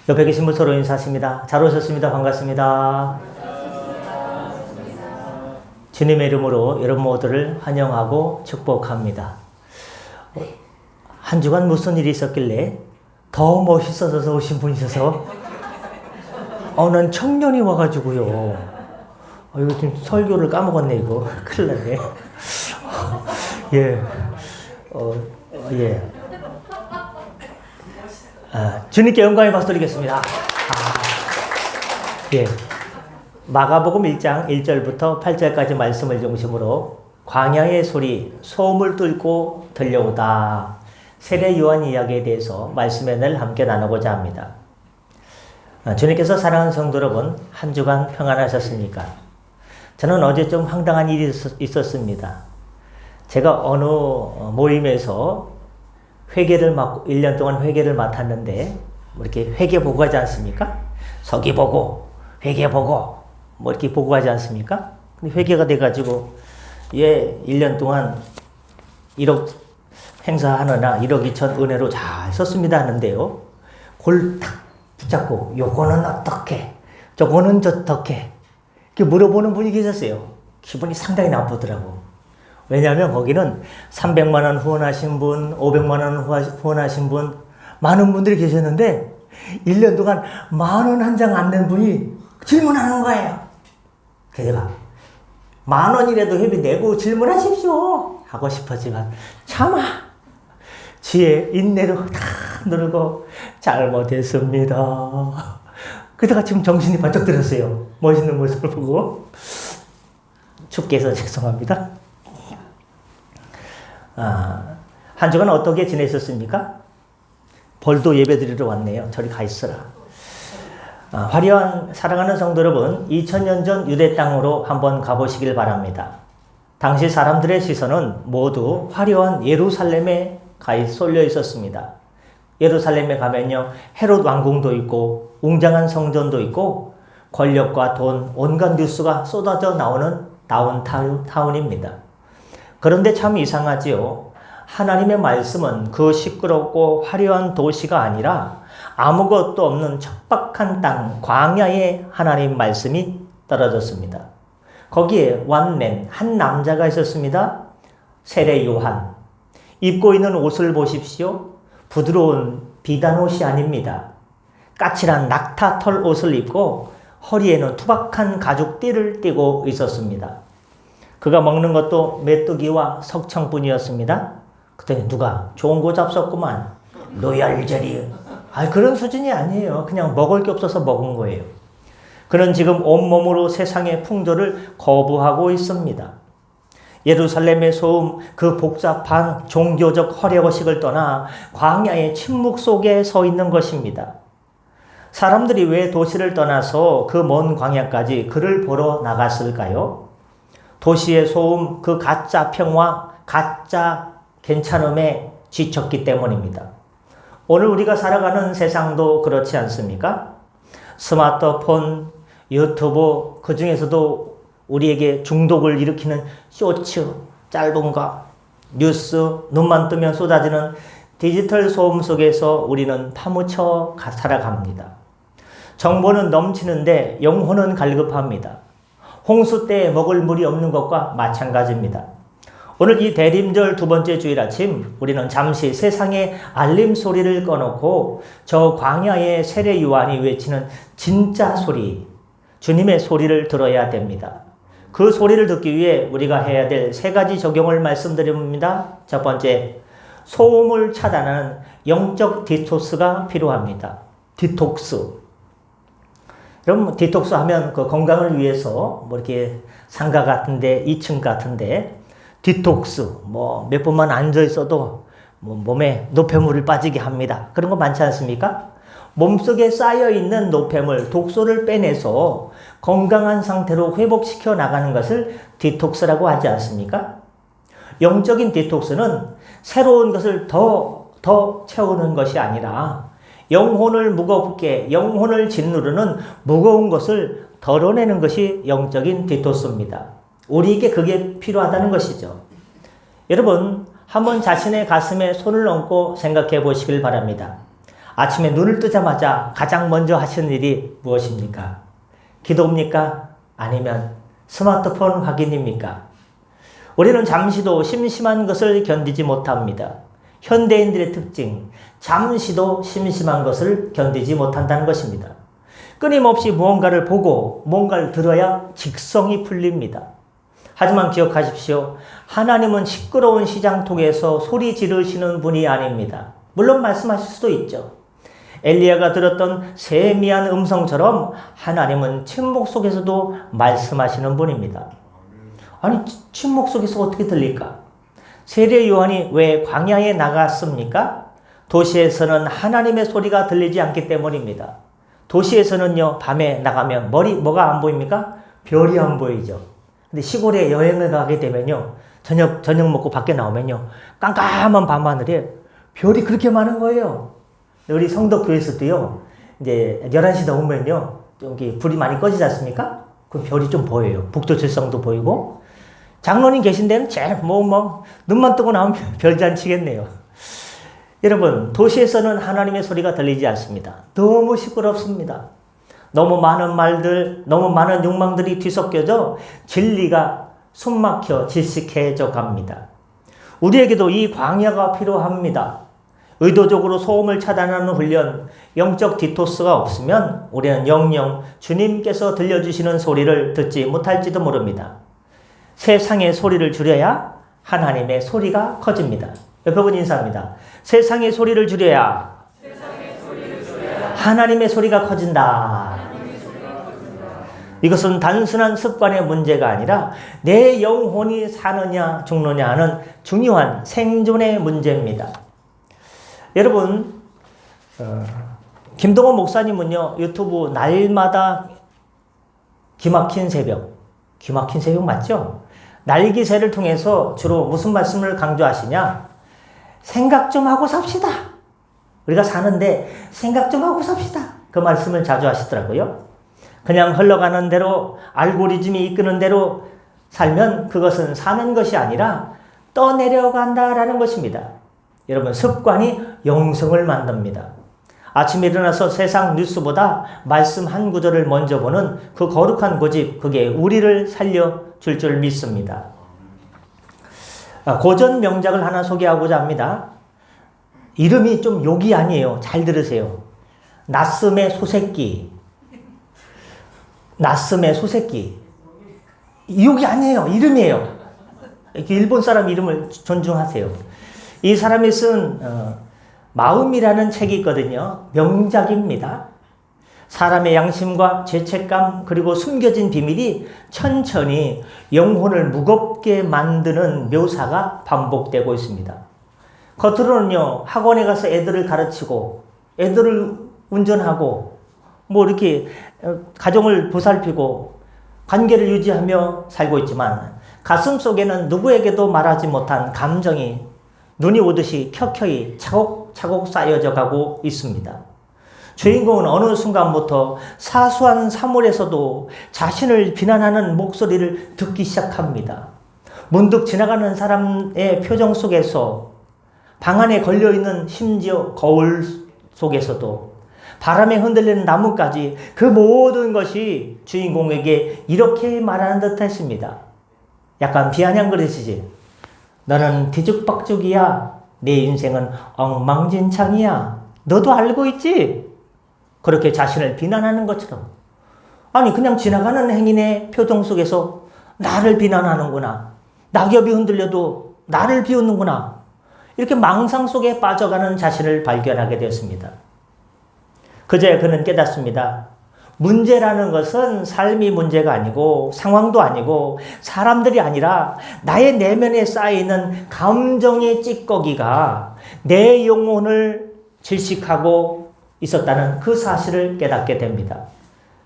옆에 계신 분 서로 인사하십니다. 잘 오셨습니다. 반갑습니다. 주님의 이름으로 여러분 모두를 환영하고 축복합니다. 한 주간 무슨 일이 있었길래 더 멋있어져서 오신 분이셔서 난 청년이 와가지고요. 이거 지금 설교를 까먹었네 이거. 큰일 났네. 예. 예. 주님께 영광의 박수 드리겠습니다. 예. 마가복음 1장 1절부터 8절까지 말씀을 중심으로 광야의 소리, 소음을 뚫고 들려오다. 세례 요한 이야기에 대해서 말씀의 늘 함께 나누고자 합니다. 주님께서 사랑하는 성도 여러분, 한 주간 평안하셨습니까? 저는 어제 좀 황당한 일이 있었습니다. 제가 어느 모임에서 회계를 맡고 1년 동안 회계를 맡았는데 이렇게 회계 보고하지 않습니까? 서기 보고, 회계 보고 뭐 이렇게 보고하지 않습니까? 근데 회계가 돼가지고 1년 동안 1억 행사하느라 1억 2천 은혜로 잘 썼습니다 하는데요. 그걸 탁 붙잡고 요거는 어떻게, 저거는 저떻게 이렇게 물어보는 분이 계셨어요. 기분이 상당히 나쁘더라고. 왜냐하면 거기는 300만 원 후원하신 분, 500만 원 후원하신 분, 많은 분들이 계셨는데 1년 동안 10,000원 한 장 안 낸 분이 질문하는 거예요. 제가 10,000원이라도 회비 내고 질문하십시오 하고 싶었지만 차마 지혜 인내로 다 누르고 잘못했습니다. 그러다가 지금 정신이 번쩍 들었어요. 멋있는 모습을 보고. 춥게 해서 죄송합니다. 한 주간 어떻게 지내셨습니까? 벌도 예배 드리러 왔네요. 저리 가 있어라. 화려한 사랑하는 성도 여러분, 2000년 전 유대 땅으로 한번 가보시길 바랍니다. 당시 사람들의 시선은 모두 화려한 예루살렘에 쏠려 있었습니다. 예루살렘에 가면요, 헤롯 왕궁도 있고 웅장한 성전도 있고 권력과 돈, 온갖 뉴스가 쏟아져 나오는 다운타운입니다. 그런데 참 이상하지요. 하나님의 말씀은 그 시끄럽고 화려한 도시가 아니라 아무것도 없는 척박한 땅, 광야에 하나님 말씀이 떨어졌습니다. 거기에 원맨, 한 남자가 있었습니다. 세례 요한. 입고 있는 옷을 보십시오. 부드러운 비단 옷이 아닙니다. 까칠한 낙타털 옷을 입고 허리에는 투박한 가죽띠를 띠고 있었습니다. 그가 먹는 것도 메뚜기와 석청뿐이었습니다. 그때 누가 좋은 거 잡섰구만. 로얄 젤리. 그런 수준이 아니에요. 그냥 먹을 게 없어서 먹은 거예요. 그는 지금 온몸으로 세상의 풍조를 거부하고 있습니다. 예루살렘의 소음, 그 복잡한 종교적 허례허식을 떠나 광야의 침묵 속에 서 있는 것입니다. 사람들이 왜 도시를 떠나서 그 먼 광야까지 그를 보러 나갔을까요? 도시의 소음, 그 가짜 평화, 가짜 괜찮음에 지쳤기 때문입니다. 오늘 우리가 살아가는 세상도 그렇지 않습니까? 스마트폰, 유튜브, 그 중에서도 우리에게 중독을 일으키는 쇼츠, 짧은 거, 뉴스, 눈만 뜨면 쏟아지는 디지털 소음 속에서 우리는 파묻혀 살아갑니다. 정보는 넘치는데 영혼은 갈급합니다. 홍수 때 먹을 물이 없는 것과 마찬가지입니다. 오늘 이 대림절 두 번째 주일 아침 우리는 잠시 세상의 알림 소리를 꺼놓고 저 광야의 세례 요한이 외치는 진짜 소리, 주님의 소리를 들어야 됩니다. 그 소리를 듣기 위해 우리가 해야 될 3가지 적용을 말씀드립니다. 첫 번째, 소음을 차단하는 영적 디톡스가 필요합니다. 디톡스. 여러분, 디톡스 하면 그 건강을 위해서 이렇게 상가 같은데, 2층 같은데, 디톡스, 몇 분만 앉아 있어도 몸에 노폐물을 빠지게 합니다. 그런 거 많지 않습니까? 몸속에 쌓여있는 노폐물, 독소를 빼내서 건강한 상태로 회복시켜 나가는 것을 디톡스라고 하지 않습니까? 영적인 디톡스는 새로운 것을 더 채우는 것이 아니라 영혼을 무겁게, 영혼을 짓누르는 무거운 것을 덜어내는 것이 영적인 디톡스입니다. 우리에게 그게 필요하다는 것이죠. 여러분, 한번 자신의 가슴에 손을 얹고 생각해 보시길 바랍니다. 아침에 눈을 뜨자마자 가장 먼저 하시는 일이 무엇입니까? 기도입니까? 아니면 스마트폰 확인입니까? 우리는 잠시도 심심한 것을 견디지 못합니다. 현대인들의 특징, 잠시도 심심한 것을 견디지 못한다는 것입니다. 끊임없이 무언가를 보고 뭔가를 들어야 직성이 풀립니다. 하지만 기억하십시오. 하나님은 시끄러운 시장통에서 소리 지르시는 분이 아닙니다. 물론 말씀하실 수도 있죠. 엘리야가 들었던 세미한 음성처럼 하나님은 침묵 속에서도 말씀하시는 분입니다. 아니, 침묵 속에서 어떻게 들릴까? 세례 요한이 왜 광야에 나갔습니까? 도시에서는 하나님의 소리가 들리지 않기 때문입니다. 도시에서는요, 밤에 나가면 뭐가 안 보입니까? 별이 안 보이죠. 근데 시골에 여행을 가게 되면요, 저녁 먹고 밖에 나오면요, 깜깜한 밤하늘에 별이 그렇게 많은 거예요. 우리 성덕교에서도요, 이제 11시 넘으면요, 여기 불이 많이 꺼지지 않습니까? 그 별이 좀 보여요. 북두칠성도 보이고, 장로님 계신 데는 제일 눈만 뜨고 나오면 별잔치겠네요. 여러분, 도시에서는 하나님의 소리가 들리지 않습니다. 너무 시끄럽습니다. 너무 많은 말들, 너무 많은 욕망들이 뒤섞여져 진리가 숨막혀 질식해져 갑니다. 우리에게도 이 광야가 필요합니다. 의도적으로 소음을 차단하는 훈련, 영적 디토스가 없으면 우리는 영영 주님께서 들려주시는 소리를 듣지 못할지도 모릅니다. 세상의 소리를 줄여야 하나님의 소리가 커집니다. 옆에 분 인사합니다. 세상의 소리를 줄여야 하나님의 소리가 커진다. 이것은 단순한 습관의 문제가 아니라 내 영혼이 사느냐 죽느냐 하는 중요한 생존의 문제입니다. 여러분, 김동원 목사님은요, 유튜브 날마다 기막힌 새벽 맞죠? 날기새를 통해서 주로 무슨 말씀을 강조하시냐? 생각 좀 하고 삽시다. 우리가 사는데 생각 좀 하고 삽시다. 그 말씀을 자주 하시더라고요. 그냥 흘러가는 대로, 알고리즘이 이끄는 대로 살면 그것은 사는 것이 아니라 떠내려간다라는 것입니다. 여러분, 습관이 영성을 만듭니다. 아침에 일어나서 세상 뉴스보다 말씀 한 구절을 먼저 보는 그 거룩한 고집, 그게 우리를 살려줄 줄 믿습니다. 고전 명작을 하나 소개하고자 합니다. 이름이 좀 욕이 아니에요. 잘 들으세요. 나스메 소새끼. 욕이 아니에요. 이름이에요. 일본 사람 이름을 존중하세요. 이 사람이 쓴 마음이라는 책이 있거든요. 명작입니다. 사람의 양심과 죄책감 그리고 숨겨진 비밀이 천천히 영혼을 무겁게 만드는 묘사가 반복되고 있습니다. 겉으로는요, 학원에 가서 애들을 가르치고 애들을 운전하고 이렇게 가정을 보살피고 관계를 유지하며 살고 있지만 가슴 속에는 누구에게도 말하지 못한 감정이 눈이 오듯이 켜켜이 차곡차곡 쌓여져 가고 있습니다. 주인공은 어느 순간부터 사소한 사물에서도 자신을 비난하는 목소리를 듣기 시작합니다. 문득 지나가는 사람의 표정 속에서, 방 안에 걸려있는 심지어 거울 속에서도, 바람에 흔들리는 나무까지 그 모든 것이 주인공에게 이렇게 말하는 듯 했습니다. 약간 비아냥거리시지? 너는 뒤죽박죽이야. 내 인생은 엉망진창이야. 너도 알고 있지? 그렇게 자신을 비난하는 것처럼. 아니, 그냥 지나가는 행인의 표정 속에서 나를 비난하는구나. 낙엽이 흔들려도 나를 비웃는구나. 이렇게 망상 속에 빠져가는 자신을 발견하게 되었습니다. 그제 그는 깨닫습니다. 문제라는 것은 삶이 문제가 아니고 상황도 아니고 사람들이 아니라 나의 내면에 쌓여있는 감정의 찌꺼기가 내 영혼을 질식하고 있었다는 그 사실을 깨닫게 됩니다.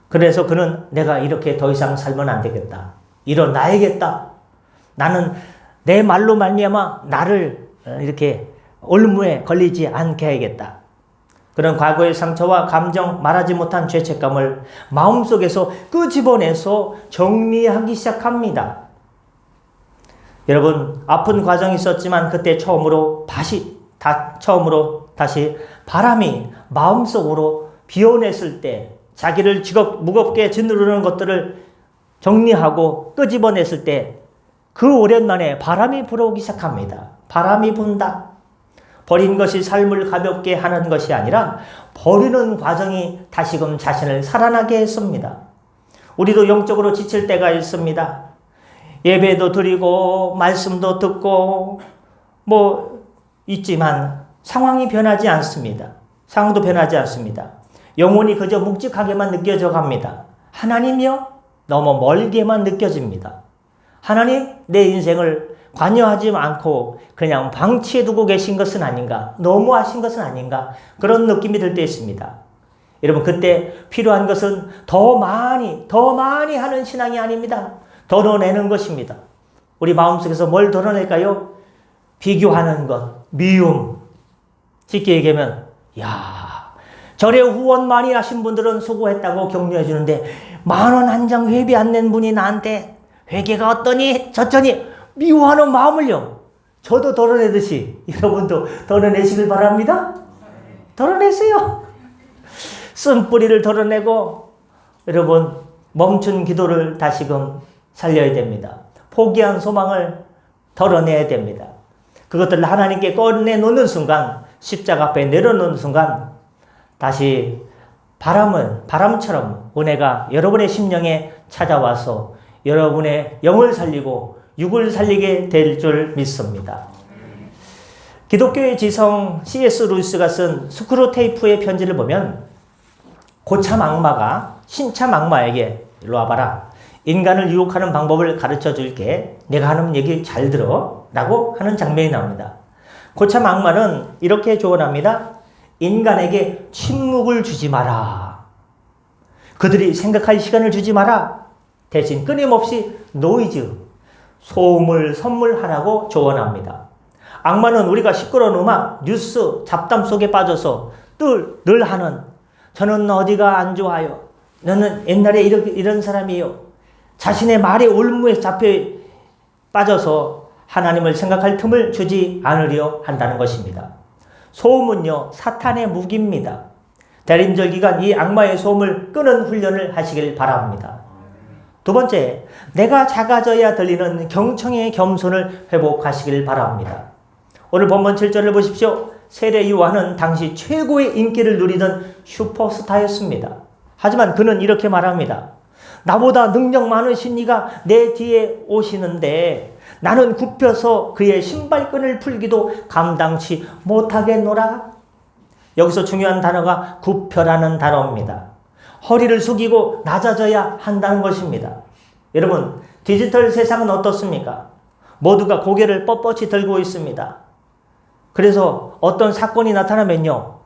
그래서 그는 내가 이렇게 더 이상 살면 안 되겠다. 일어나야겠다. 나는 내 말로 말미암아 나를 이렇게 올무에 걸리지 않게 해야겠다. 그런 과거의 상처와 감정, 말하지 못한 죄책감을 마음속에서 끄집어내서 정리하기 시작합니다. 여러분, 아픈 과정이 있었지만 그때 처음으로 다시 바람이 마음속으로 비워냈을 때 자기를 무겁게 짓누르는 것들을 정리하고 끄집어냈을 때 그 오랜만에 바람이 불어오기 시작합니다. 바람이 분다. 버린 것이 삶을 가볍게 하는 것이 아니라 버리는 과정이 다시금 자신을 살아나게 했습니다. 우리도 영적으로 지칠 때가 있습니다. 예배도 드리고 말씀도 듣고 있지만 상황이 변하지 않습니다. 상황도 변하지 않습니다. 영혼이 그저 묵직하게만 느껴져 갑니다. 하나님이요? 너무 멀게만 느껴집니다. 하나님, 내 인생을 관여하지 않고 그냥 방치해 두고 계신 것은 아닌가? 너무하신 것은 아닌가? 그런 느낌이 들 때 있습니다. 여러분, 그때 필요한 것은 더 많이 하는 신앙이 아닙니다. 덜어내는 것입니다. 우리 마음속에서 뭘 덜어낼까요? 비교하는 것, 미움. 쉽게 얘기하면, 절에 후원 많이 하신 분들은 수고했다고 격려해 주는데 10,000원 한 장 회비 안 낸 분이 나한테 회개가 어떠니 저쩌니 미워하는 마음을요. 저도 덜어내듯이 여러분도 덜어내시길 바랍니다. 덜어내세요. 쓴뿌리를 덜어내고 여러분 멈춘 기도를 다시금 살려야 됩니다. 포기한 소망을 덜어내야 됩니다. 그것들을 하나님께 꺼내놓는 순간, 십자가 앞에 내려놓는 순간 다시 바람처럼 은혜가 여러분의 심령에 찾아와서 여러분의 영을 살리고 육을 살리게 될 줄 믿습니다. 기독교의 지성 C.S. 루이스가 쓴 스크루테이프의 편지를 보면 고참 악마가 신참 악마에게 일로 와봐라. 인간을 유혹하는 방법을 가르쳐 줄게. 내가 하는 얘기 잘 들어. 라고 하는 장면이 나옵니다. 고참 악마는 이렇게 조언합니다. 인간에게 침묵을 주지 마라. 그들이 생각할 시간을 주지 마라. 대신 끊임없이 노이즈, 소음을 선물하라고 조언합니다. 악마는 우리가 시끄러운 음악, 뉴스, 잡담 속에 빠져서 늘 하는 저는 어디가 안 좋아요. 너는 옛날에 이런 사람이에요. 자신의 말의 올무에 잡혀 빠져서 하나님을 생각할 틈을 주지 않으려 한다는 것입니다. 소음은요, 사탄의 무기입니다. 대림절 기간 이 악마의 소음을 끄는 훈련을 하시길 바랍니다. 두 번째, 내가 작아져야 들리는 경청의 겸손을 회복하시길 바랍니다. 오늘 본문 7절을 보십시오. 세례 요한은 당시 최고의 인기를 누리던 슈퍼스타였습니다. 하지만 그는 이렇게 말합니다. 나보다 능력 많으신 이가 내 뒤에 오시는데 나는 굽혀서 그의 신발끈을 풀기도 감당치 못하겠노라. 여기서 중요한 단어가 굽혀라는 단어입니다. 허리를 숙이고 낮아져야 한다는 것입니다. 여러분, 디지털 세상은 어떻습니까? 모두가 고개를 뻣뻣이 들고 있습니다. 그래서 어떤 사건이 나타나면요.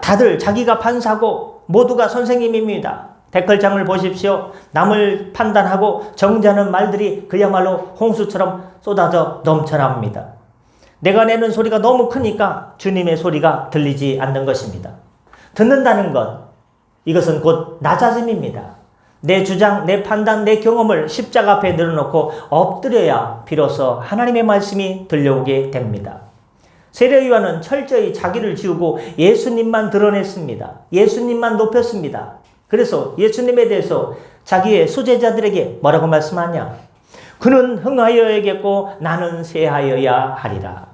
다들 자기가 판사고 모두가 선생님입니다. 댓글창을 보십시오. 남을 판단하고 정죄하는 말들이 그야말로 홍수처럼 쏟아져 넘쳐납니다. 내가 내는 소리가 너무 크니까 주님의 소리가 들리지 않는 것입니다. 듣는다는 것, 이것은 곧 낮아짐입니다. 내 주장, 내 판단, 내 경험을 십자가 앞에 내려놓고 엎드려야 비로소 하나님의 말씀이 들려오게 됩니다. 세례 요한은 철저히 자기를 지우고 예수님만 드러냈습니다. 예수님만 높였습니다. 그래서 예수님에 대해서 자기의 수제자들에게 뭐라고 말씀하냐? 그는 흥하여야겠고 나는 쇠하여야 하리라.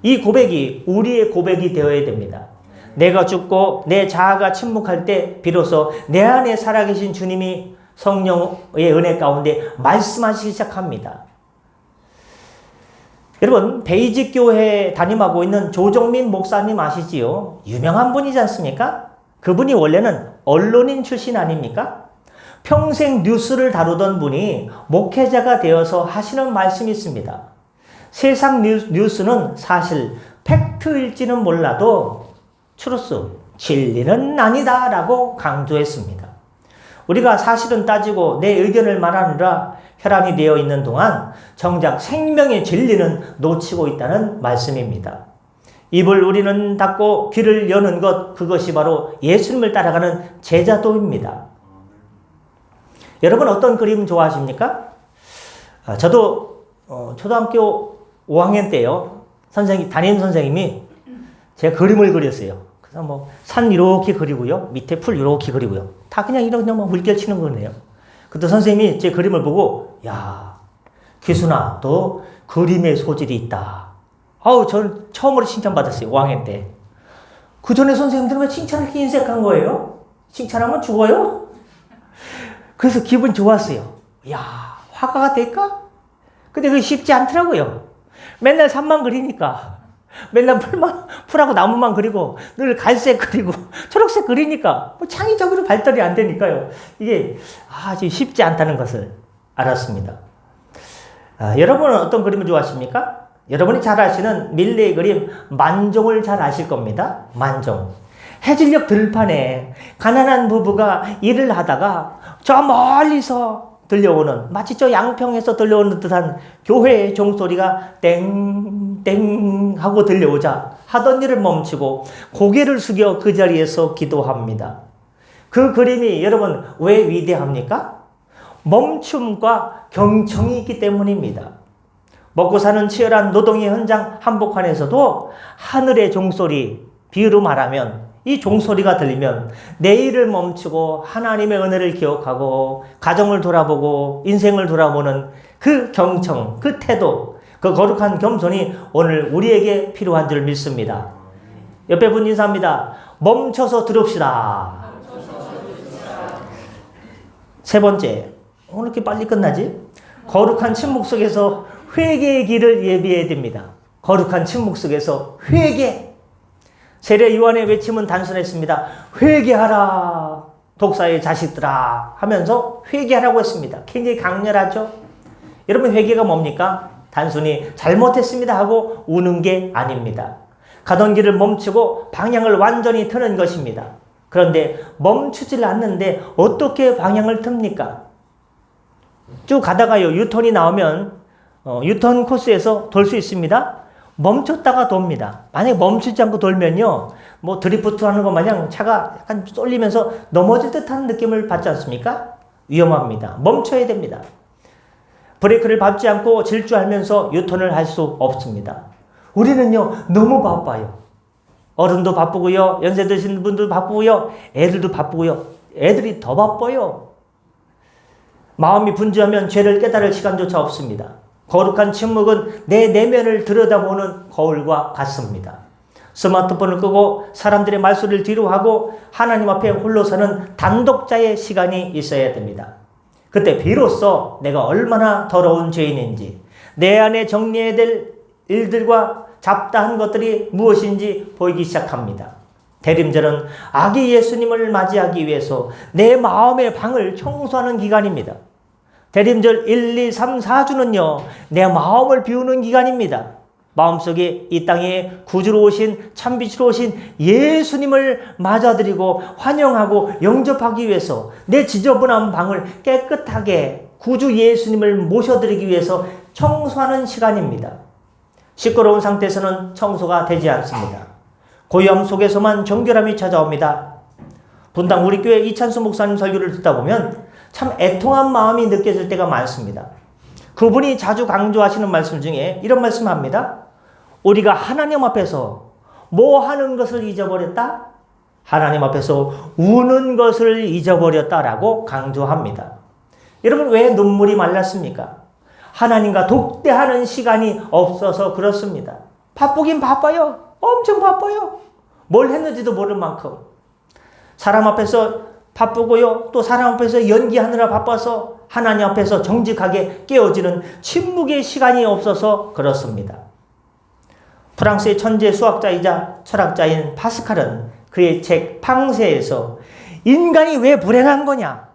이 고백이 우리의 고백이 되어야 됩니다. 내가 죽고 내 자아가 침묵할 때 비로소 내 안에 살아계신 주님이 성령의 은혜 가운데 말씀하시기 시작합니다. 여러분, 베이직 교회에 담임하고 있는 조정민 목사님 아시지요? 유명한 분이지 않습니까? 그분이 원래는 언론인 출신 아닙니까? 평생 뉴스를 다루던 분이 목회자가 되어서 하시는 말씀이 있습니다. 세상 뉴스는 사실 팩트일지는 몰라도 트루스, 진리는 아니다 라고 강조했습니다. 우리가 사실은 따지고 내 의견을 말하느라 혈안이 되어 있는 동안 정작 생명의 진리는 놓치고 있다는 말씀입니다. 입을 우리는 닫고 귀를 여는 것, 그것이 바로 예수님을 따라가는 제자도입니다. 여러분 어떤 그림 좋아하십니까? 저도 초등학교 5학년 때요. 담임 선생님이 제가 그림을 그렸어요. 그래서 뭐 산 이렇게 그리고요. 밑에 풀 이렇게 그리고요. 다 그냥 이런 뭐 물결 치는 거네요. 그때 선생님이 제 그림을 보고 야, 기순아, 너 그림에 소질이 있다. 아우, 저는 처음으로 칭찬받았어요. 5학년 때. 그 전에 선생님들은 왜 칭찬을 이렇게 인색한 거예요? 칭찬하면 죽어요? 그래서 기분 좋았어요. 야, 화가가 될까? 근데 그게 쉽지 않더라고요. 맨날 산만 그리니까. 맨날 풀하고 나무만 그리고 늘 갈색 그리고 초록색 그리니까 뭐 창의적으로 발달이 안 되니까요. 이게 아주 쉽지 않다는 것을 알았습니다. 여러분은 어떤 그림을 좋아하십니까? 여러분이 잘 아시는 밀레의 그림 만종을 잘 아실 겁니다. 만종. 해질녘 들판에 가난한 부부가 일을 하다가 저 멀리서 들려오는, 마치 저 양평에서 들려오는 듯한 교회의 종소리가 땡땡 하고 들려오자 하던 일을 멈추고 고개를 숙여 그 자리에서 기도합니다. 그 그림이 여러분 왜 위대합니까? 멈춤과 경청이 있기 때문입니다. 먹고 사는 치열한 노동의 현장 한복판에서도 하늘의 종소리, 비유로 말하면 이 종소리가 들리면 내 일을 멈추고 하나님의 은혜를 기억하고 가정을 돌아보고 인생을 돌아보는 그 경청, 그 태도, 그 거룩한 겸손이 오늘 우리에게 필요한 줄 믿습니다. 옆에 분 인사합니다. 멈춰서 들읍시다. 세 번째, 오늘 이렇게 빨리 끝나지? 거룩한 침묵 속에서 회개의 길을 예비해야 됩니다. 거룩한 침묵 속에서 회개. 세례 요한의 외침은 단순했습니다. 회개하라 독사의 자식들아 하면서 회개하라고 했습니다. 굉장히 강렬하죠. 여러분, 회개가 뭡니까? 단순히 잘못했습니다 하고 우는 게 아닙니다. 가던 길을 멈추고 방향을 완전히 트는 것입니다. 그런데 멈추질 않는데 어떻게 방향을 틉니까? 쭉 가다가요, 유턴이 나오면 유턴 코스에서 돌 수 있습니다. 멈췄다가 돕니다. 만약에 멈추지 않고 돌면요, 뭐 드리프트 하는 것 마냥 차가 약간 쏠리면서 넘어질 듯한 느낌을 받지 않습니까? 위험합니다. 멈춰야 됩니다. 브레이크를 밟지 않고 질주하면서 유턴을 할 수 없습니다. 우리는요, 너무 바빠요. 어른도 바쁘고요, 연세 드신 분도 바쁘고요, 애들도 바쁘고요, 애들이 더 바빠요. 마음이 분주하면 죄를 깨달을 시간조차 없습니다. 거룩한 침묵은 내 내면을 들여다보는 거울과 같습니다. 스마트폰을 끄고 사람들의 말소리를 뒤로 하고 하나님 앞에 홀로 서는 단독자의 시간이 있어야 됩니다. 그때 비로소 내가 얼마나 더러운 죄인인지, 내 안에 정리해야 될 일들과 잡다한 것들이 무엇인지 보이기 시작합니다. 대림절은 아기 예수님을 맞이하기 위해서 내 마음의 방을 청소하는 기간입니다. 대림절 1, 2, 3, 4주는요, 내 마음을 비우는 기간입니다. 마음속에 이 땅에 구주로 오신, 참빛으로 오신 예수님을 맞아들이고 환영하고 영접하기 위해서 내 지저분한 방을 깨끗하게 구주 예수님을 모셔드리기 위해서 청소하는 시간입니다. 시끄러운 상태에서는 청소가 되지 않습니다. 고요함 속에서만 정결함이 찾아옵니다. 분당 우리 교회 이찬수 목사님 설교를 듣다 보면 참 애통한 마음이 느껴질 때가 많습니다. 그분이 자주 강조하시는 말씀 중에 이런 말씀합니다. 우리가 하나님 앞에서 뭐 하는 것을 잊어버렸다? 하나님 앞에서 우는 것을 잊어버렸다라고 강조합니다. 여러분, 왜 눈물이 말랐습니까? 하나님과 독대하는 시간이 없어서 그렇습니다. 바쁘긴 바빠요. 엄청 바빠요. 뭘 했는지도 모를 만큼. 사람 앞에서 바쁘고요, 또 사람 앞에서 연기하느라 바빠서 하나님 앞에서 정직하게 깨어지는 침묵의 시간이 없어서 그렇습니다. 프랑스의 천재 수학자이자 철학자인 파스칼은 그의 책 팡세에서 인간이 왜 불행한 거냐,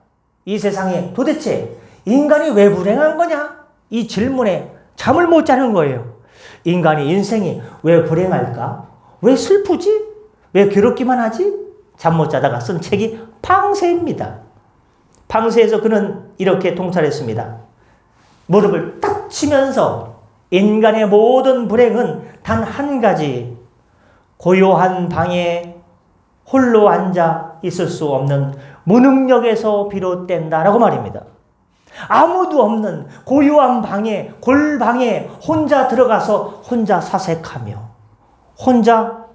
이 세상에 도대체 인간이 왜 불행한 거냐, 이 질문에 잠을 못 자는 거예요. 인간의 인생이 왜 불행할까? 왜 슬프지? 왜 괴롭기만 하지? 잠 못 자다가 쓴 책이 팡세입니다. 팡세에서 그는 이렇게 통찰했습니다. 무릎을 딱 치면서 인간의 모든 불행은 단 한 가지, 고요한 방에 홀로 앉아 있을 수 없는 무능력에서 비롯된다라고 말입니다. 아무도 없는 고요한 방에, 골방에 혼자 들어가서 혼자 사색하며 혼자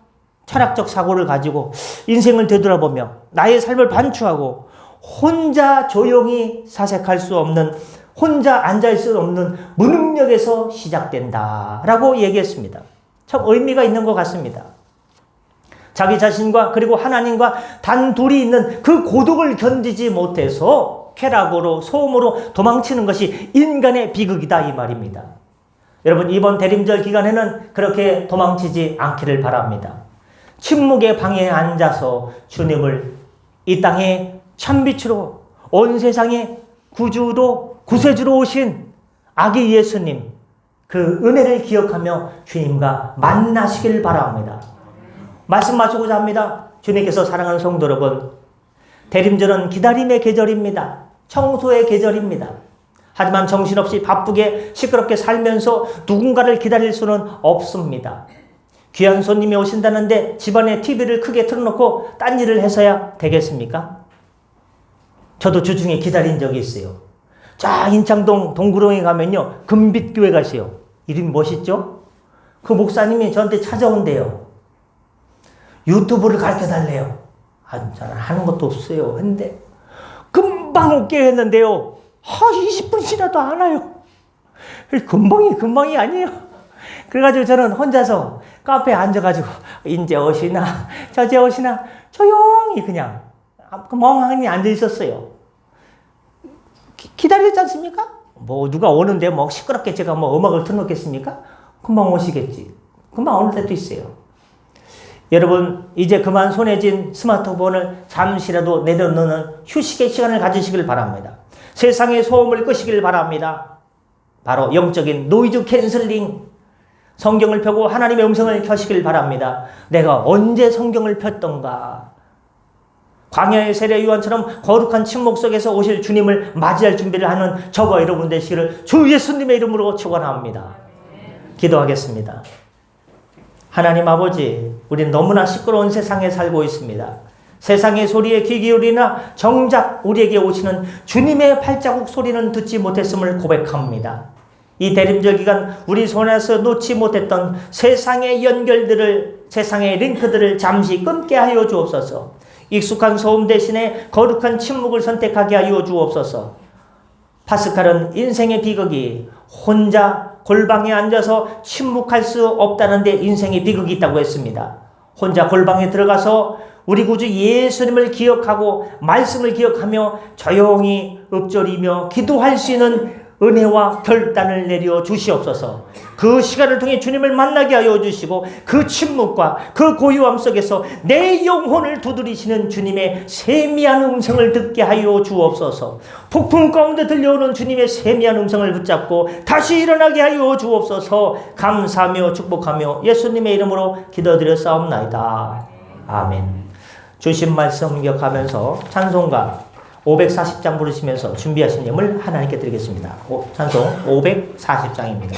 철학적 사고를 가지고 인생을 되돌아보며 나의 삶을 반추하고 혼자 조용히 사색할 수 없는, 혼자 앉아있을 수 없는 무능력에서 시작된다라고 얘기했습니다. 참 의미가 있는 것 같습니다. 자기 자신과 그리고 하나님과 단둘이 있는 그 고독을 견디지 못해서 쾌락으로 소음으로 도망치는 것이 인간의 비극이다 이 말입니다. 여러분, 이번 대림절 기간에는 그렇게 도망치지 않기를 바랍니다. 침묵의 방에 앉아서 주님을 이 땅에 참빛으로 온 세상의 구주도 구세주로 오신 아기 예수님, 그 은혜를 기억하며 주님과 만나시길 바랍니다. 말씀 마치고자 합니다. 주님께서 사랑하는 성도 여러분, 대림절은 기다림의 계절입니다. 청소의 계절입니다. 하지만 정신없이 바쁘게 시끄럽게 살면서 누군가를 기다릴 수는 없습니다. 귀한 손님이 오신다는데 집안에 TV를 크게 틀어놓고 딴 일을 해서야 되겠습니까? 저도 주중에 기다린 적이 있어요. 자, 인창동 동구동에 가면요, 금빛교회 가세요. 이름이 멋있죠? 그 목사님이 저한테 찾아온대요. 유튜브를 가르쳐달래요. 저는 하는 것도 없어요. 근데 금방 오게 했는데요. 20분 지나도 안 와요. 금방이 아니에요. 그래가지고 저는 혼자서 카페에 앉아가지고 인제 오시나 저제 오시나 조용히 그냥 멍하니 앉아 있었어요. 기다렸지 않습니까? 뭐 누가 오는데 뭐 시끄럽게 제가 뭐 음악을 틀어놓겠습니까? 금방 오시겠지. 금방 오는 때도 있어요. 여러분, 이제 그만 손에 쥔 스마트폰을 잠시라도 내려놓는 휴식의 시간을 가지시길 바랍니다. 세상의 소음을 끄시길 바랍니다. 바로 영적인 노이즈 캔슬링, 성경을 펴고 하나님의 음성을 켜시길 바랍니다. 내가 언제 성경을 폈던가? 광야의 세례 요한처럼 거룩한 침묵 속에서 오실 주님을 맞이할 준비를 하는 저와 여러분 되시기를 주 예수님의 이름으로 축원합니다. 기도하겠습니다. 하나님 아버지, 우리는 너무나 시끄러운 세상에 살고 있습니다. 세상의 소리에 귀 기울이나 정작 우리에게 오시는 주님의 발자국 소리는 듣지 못했음을 고백합니다. 이 대림절 기간 우리 손에서 놓지 못했던 세상의 연결들을, 세상의 링크들을 잠시 끊게 하여 주옵소서. 익숙한 소음 대신에 거룩한 침묵을 선택하게 하여 주옵소서. 파스칼은 인생의 비극이 혼자 골방에 앉아서 침묵할 수 없다는데 인생의 비극이 있다고 했습니다. 혼자 골방에 들어가서 우리 구주 예수님을 기억하고 말씀을 기억하며 조용히 읊조리며 기도할 수 있는 은혜와 결단을 내려 주시옵소서. 그 시간을 통해 주님을 만나게 하여 주시고 그 침묵과 그 고요함 속에서 내 영혼을 두드리시는 주님의 세미한 음성을 듣게 하여 주옵소서. 폭풍 가운데 들려오는 주님의 세미한 음성을 붙잡고 다시 일어나게 하여 주옵소서. 감사하며 축복하며 예수님의 이름으로 기도드렸사옵나이다. 아멘. 주신 말씀 기억하면서 찬송가 540장 부르시면서 준비하신 예물 하나님께 드리겠습니다. 찬송 540장입니다.